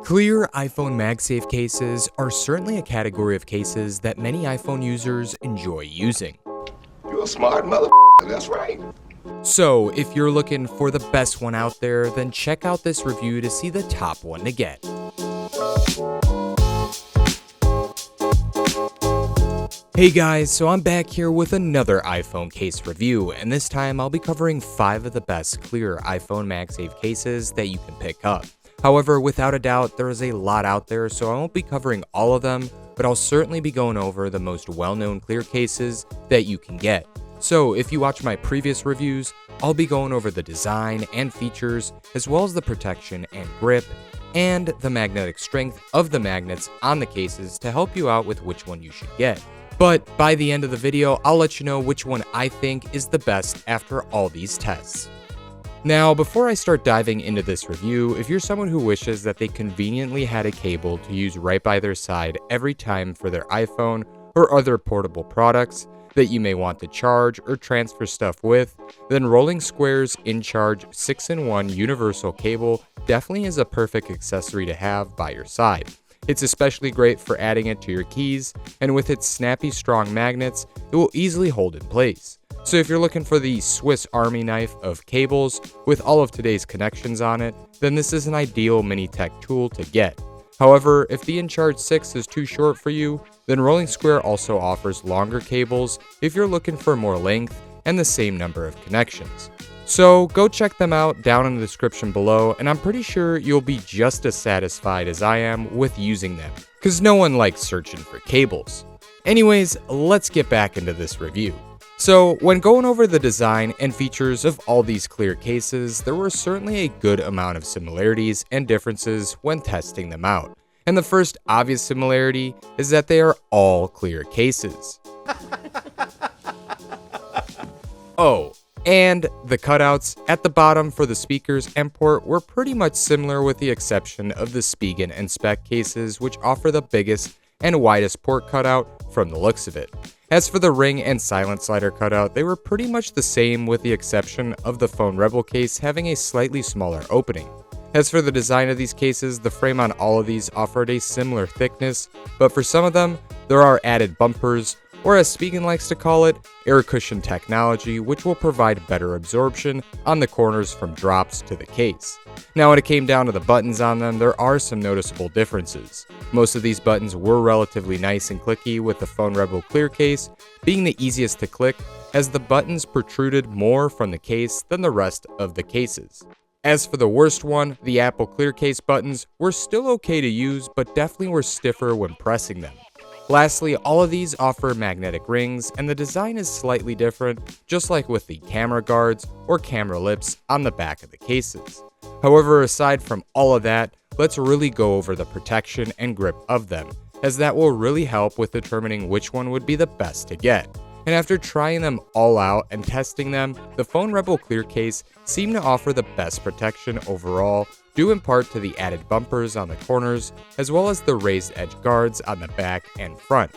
Clear iPhone Magsafe cases are certainly a category of cases that many iPhone users enjoy using. You're a smart mother, that's right. So, if you're looking for the best one out there, then check out this review to see the top one to get. Hey guys, so I'm back here with another iPhone case review, and this time I'll be covering 5 of the best clear iPhone Magsafe cases that you can pick up. However, without a doubt, there is a lot out there, so I won't be covering all of them, but I'll certainly be going over the most well-known clear cases that you can get. So if you watch my previous reviews, I'll be going over the design and features, as well as the protection and grip, and the magnetic strength of the magnets on the cases to help you out with which one you should get. But by the end of the video, I'll let you know which one I think is the best after all these tests. Now, before I start diving into this review, if you're someone who wishes that they conveniently had a cable to use right by their side every time for their iPhone or other portable products that you may want to charge or transfer stuff with, then Rolling Square's inCharge 6-in-1 universal cable definitely is a perfect accessory to have by your side. It's especially great for adding it to your keys, and with its snappy strong magnets, it will easily hold in place. So if you're looking for the Swiss Army knife of cables with all of today's connections on it, then this is an ideal mini tech tool to get. However, if the inCharge 6 is too short for you, then Rolling Square also offers longer cables if you're looking for more length and the same number of connections. So go check them out down in the description below, and I'm pretty sure you'll be just as satisfied as I am with using them, because no one likes searching for cables. Anyways, let's get back into this review. So, when going over the design and features of all these clear cases, there were certainly a good amount of similarities and differences when testing them out. And the first obvious similarity is that they are all clear cases. Oh, and the cutouts at the bottom for the speakers and port were pretty much similar with the exception of the Spigen and Speck cases, which offer the biggest and widest port cutout from the looks of it. As for the ring and silent slider cutout, they were pretty much the same with the exception of the Phone Rebel case having a slightly smaller opening. As for the design of these cases, the frame on all of these offered a similar thickness, but for some of them, there are added bumpers, or as Spigen likes to call it, air cushion technology, which will provide better absorption on the corners from drops to the case. Now, when it came down to the buttons on them, there are some noticeable differences. Most of these buttons were relatively nice and clicky, with the Phone Rebel clear case being the easiest to click, as the buttons protruded more from the case than the rest of the cases. As for the worst one, the Apple clear case buttons were still okay to use, but definitely were stiffer when pressing them. Lastly, all of these offer magnetic rings, and the design is slightly different, just like with the camera guards or camera lips on the back of the cases. However, aside from all of that, let's really go over the protection and grip of them, as that will really help with determining which one would be the best to get. And after trying them all out and testing them, the Phone Rebel clear case seemed to offer the best protection overall, due in part to the added bumpers on the corners, as well as the raised edge guards on the back and front.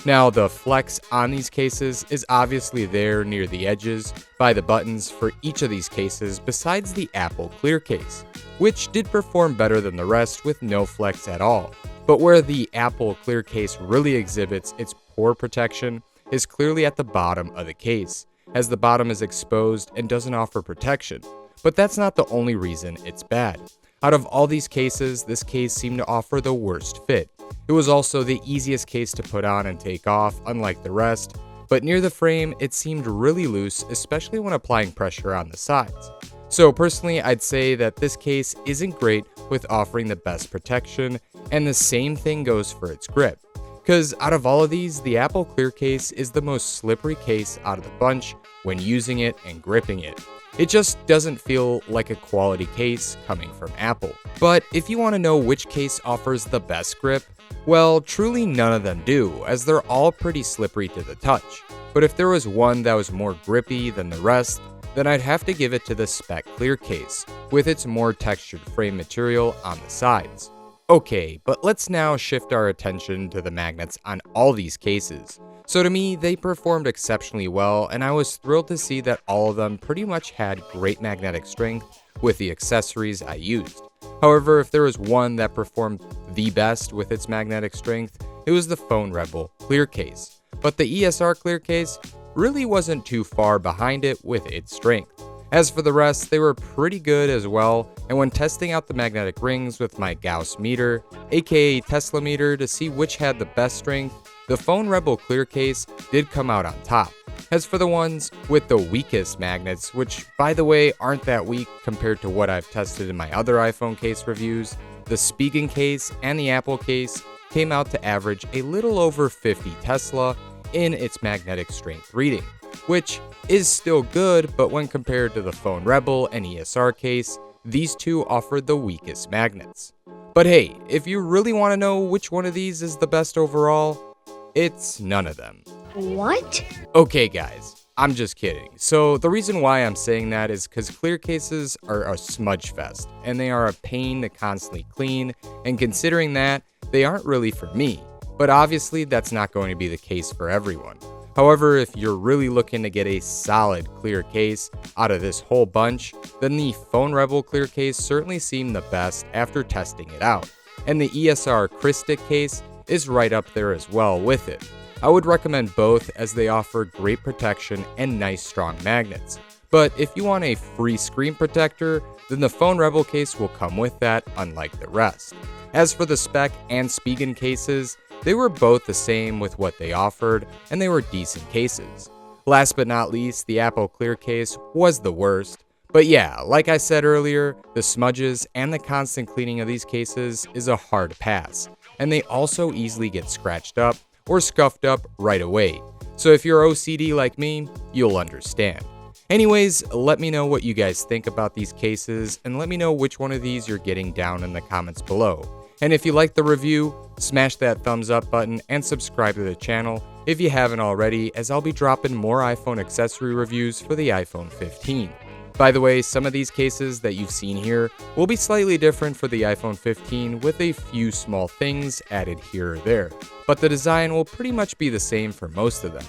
Now, the flex on these cases is obviously there near the edges by the buttons for each of these cases besides the Apple clear case, which did perform better than the rest with no flex at all. But where the Apple clear case really exhibits its poor protection is clearly at the bottom of the case, as the bottom is exposed and doesn't offer protection. But that's not the only reason it's bad. Out of all these cases, this case seemed to offer the worst fit. It was also the easiest case to put on and take off, unlike the rest, but near the frame, it seemed really loose, especially when applying pressure on the sides. So personally, I'd say that this case isn't great with offering the best protection, and the same thing goes for its grip. Because out of all of these, the Apple clear case is the most slippery case out of the bunch when using it and gripping it. It just doesn't feel like a quality case coming from Apple. But if you want to know which case offers the best grip, well, truly none of them do, as they're all pretty slippery to the touch. But if there was one that was more grippy than the rest, then I'd have to give it to the Speck clear case, with its more textured frame material on the sides. Okay, but let's now shift our attention to the magnets on all these cases. So to me, they performed exceptionally well, and I was thrilled to see that all of them pretty much had great magnetic strength with the accessories I used. However, if there was one that performed the best with its magnetic strength, it was the Phone Rebel clear case. But the ESR clear case really wasn't too far behind it with its strength. As for the rest, they were pretty good as well, and when testing out the magnetic rings with my Gauss meter, aka Tesla meter, to see which had the best strength, the Phone Rebel clear case did come out on top. As for the ones with the weakest magnets, which by the way aren't that weak compared to what I've tested in my other iPhone case reviews, the Spigen case and the Apple case came out to average a little over 50 Tesla in its magnetic strength reading, which is still good, but when compared to the Phone Rebel and ESR case, these two offered the weakest magnets. But hey, if you really want to know which one of these is the best overall, it's none of them. What? Okay guys, I'm just kidding. So the reason why I'm saying that is because clear cases are a smudge fest, and they are a pain to constantly clean, and considering that, they aren't really for me. But obviously that's not going to be the case for everyone. However, if you're really looking to get a solid clear case out of this whole bunch, then the Phone Rebel clear case certainly seemed the best after testing it out. And the ESR Krystec case is right up there as well with it. I would recommend both as they offer great protection and nice strong magnets. But if you want a free screen protector, then the Phone Rebel case will come with that, unlike the rest. As for the Speck and Spigen cases, they were both the same with what they offered, and they were decent cases. Last but not least, the Apple clear case was the worst. But yeah, like I said earlier, the smudges and the constant cleaning of these cases is a hard pass, and they also easily get scratched up or scuffed up right away. So if you're OCD like me, you'll understand. Anyways, let me know what you guys think about these cases, and let me know which one of these you're getting down in the comments below. And if you liked the review, smash that thumbs up button and subscribe to the channel if you haven't already, as I'll be dropping more iPhone accessory reviews for the iPhone 15. By the way, some of these cases that you've seen here will be slightly different for the iPhone 15 with a few small things added here or there, but the design will pretty much be the same for most of them.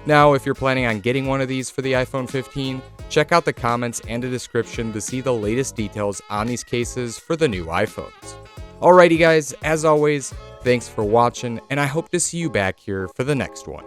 Now, if you're planning on getting one of these for the iPhone 15, check out the comments and the description to see the latest details on these cases for the new iPhones. Alrighty guys, as always, thanks for watching, and I hope to see you back here for the next one.